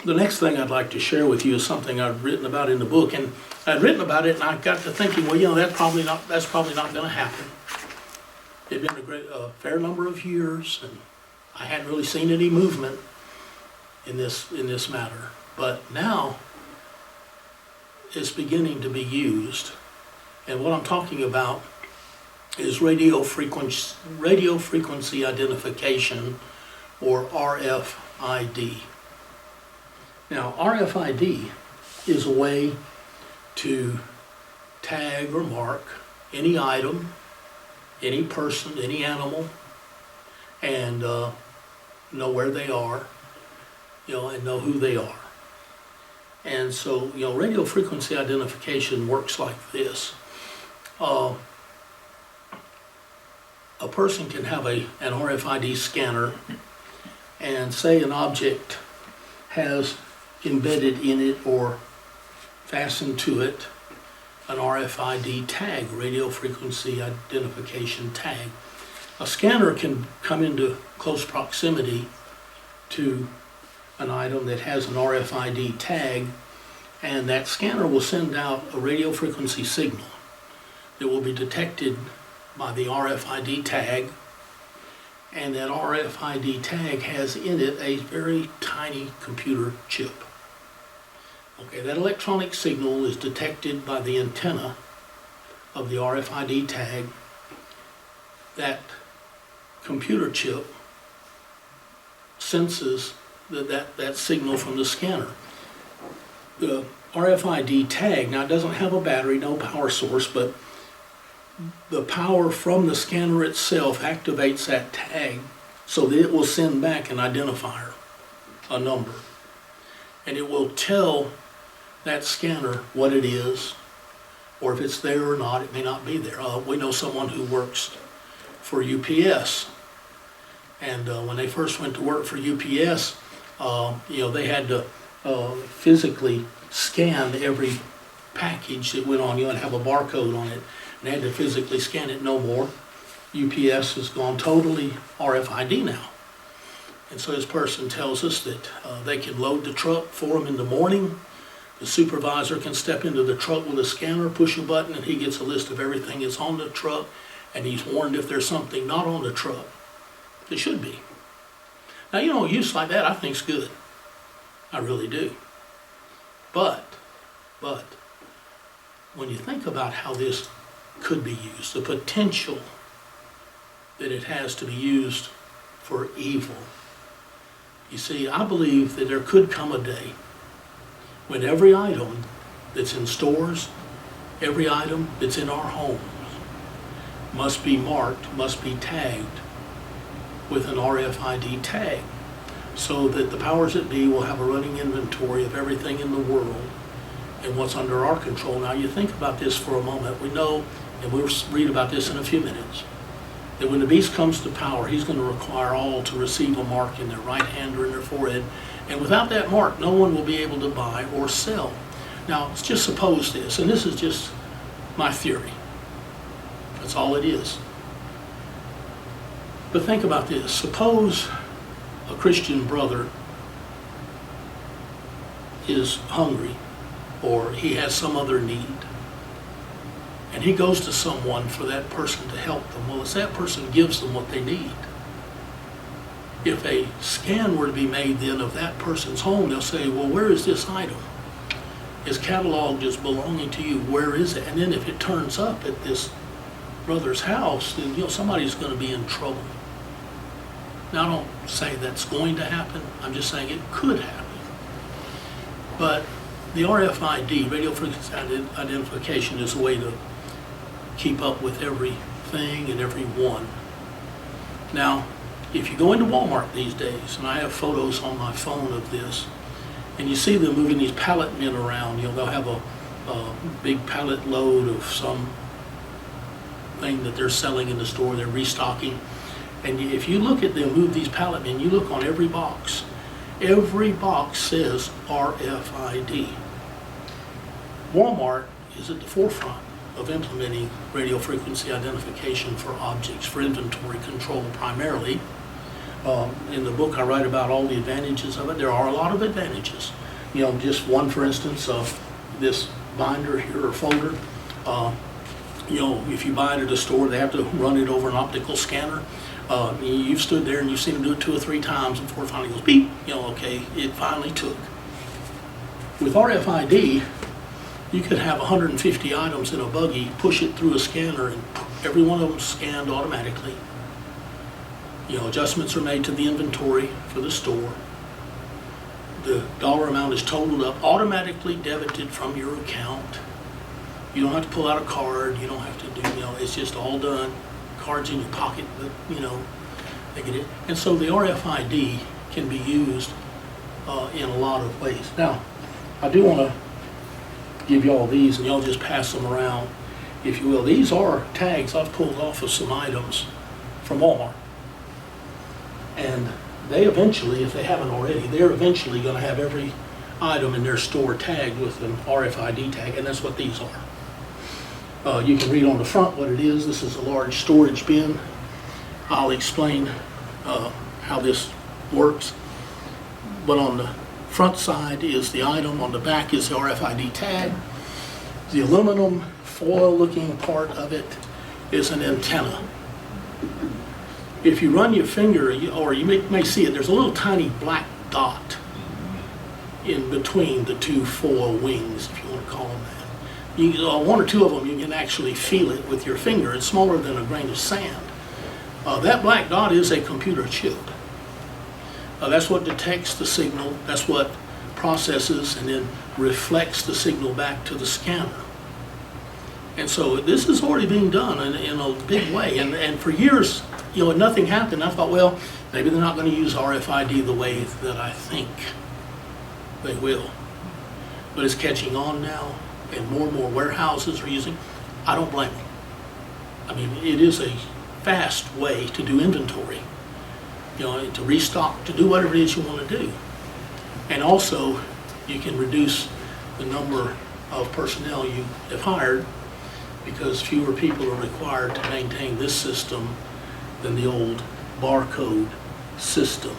The next thing I'd like to share with you is something I've written about in the book, and I'd written about it, and I got to thinking, well, that's probably not going to happen. It'd been a fair number of years, and I hadn't really seen any movement in this matter. But now it's beginning to be used, and what I'm talking about is radio frequency identification, or RFID. Now, RFID is a way to tag or mark any item, any person, any animal, and know where they are, and know who they are. And so, radio frequency identification works like this. A person can have an RFID scanner, and say an object has embedded in it or fastened to it an RFID tag, radio frequency identification tag. A scanner can come into close proximity to an item that has an RFID tag, and that scanner will send out a radio frequency signal that will be detected by the RFID tag, and that RFID tag has in it a very tiny computer chip. Okay, that electronic signal is detected by the antenna of the RFID tag. That computer chip senses that signal from the scanner. The RFID tag, now it doesn't have a battery, no power source, but the power from the scanner itself activates that tag so that it will send back an identifier, a number. And it will tell that scanner what it is, or if it's there or not. It may not be there. We know someone who works for UPS, and when they first went to work for UPS, they had to physically scan every package that went on, and have a barcode on it, and they had to physically scan it no more. UPS has gone totally RFID now. And so this person tells us that they can load the truck for them in the morning. The supervisor can step into the truck with a scanner, push a button, and he gets a list of everything that's on the truck, and he's warned if there's something not on the truck. It should be. Now, use like that I think's good. I really do. But, when you think about how this could be used, the potential that it has to be used for evil, you see, I believe that there could come a day when every item that's in stores, every item that's in our homes, must be marked, must be tagged with an RFID tag, so that the powers that be will have a running inventory of everything in the world and what's under our control. Now, you think about this for a moment. We know, and we'll read about this in a few minutes, that when the beast comes to power, he's going to require all to receive a mark in their right hand or in their forehead. And without that mark, no one will be able to buy or sell. Now, let's just suppose this, and this is just my theory. That's all it is. But think about this. Suppose a Christian brother is hungry, or he has some other need, and he goes to someone for that person to help them. Well, as that person gives them what they need, if a scan were to be made then of that person's home, they'll say, well, where is this item? Is catalog just belonging to you? Where is it? And then if it turns up at this brother's house, then somebody's going to be in trouble. Now, I don't say that's going to happen. I'm just saying it could happen. But the RFID, radio frequency identification, is a way to keep up with everything and everyone. Now, if you go into Walmart these days, and I have photos on my phone of this, and you see them moving these pallet men around, they'll have a big pallet load of some thing that they're selling in the store, they're restocking. And if you look at them move these pallet men, you look on every box says RFID. Walmart is at the forefront of implementing radio frequency identification for objects, for inventory control primarily, In the book, I write about all the advantages of it. There are a lot of advantages. You know, just one, for instance, of this binder here or folder. You know, if you buy it at a store, they have to run it over an optical scanner. You've stood there and you've seen them do it 2 or 3 times before it finally goes beep. You know, okay, it finally took. With RFID, you could have 150 items in a buggy, push it through a scanner, and every one of them scanned automatically. You know, adjustments are made to the inventory for the store. The dollar amount is totaled up, automatically debited from your account. You don't have to pull out a card. You don't have to do, you know, it's just all done. Cards in your pocket, but, you know, they get it. And so the RFID can be used in a lot of ways. Now, I do want to give you all these, and y'all just pass them around, if you will. These are tags I've pulled off of some items from Walmart. And they eventually, if they haven't already, they're eventually going to have every item in their store tagged with an RFID tag, and that's what these are. You can read on the front what it is. This is a large storage bin. I'll explain how this works. But on the front side is the item, on the back is the RFID tag. The aluminum foil looking part of it is an antenna. If you run your finger, or you may see it, there's a little tiny black dot in between the 2 foil wings, if you want to call them that. One or two of them, you can actually feel it with your finger. It's smaller than a grain of sand. That black dot is a computer chip. That's what detects the signal. That's what processes and then reflects the signal back to the scanner. And so this is already being done in a big way. And for years, you know, nothing happened. I thought, well, maybe they're not going to use RFID the way that I think they will. But it's catching on now, and more warehouses are using. I don't blame them. I mean, it is a fast way to do inventory, you know, to restock, to do whatever it is you want to do. And also, you can reduce the number of personnel you have hired because fewer people are required to maintain this system than the old barcode system.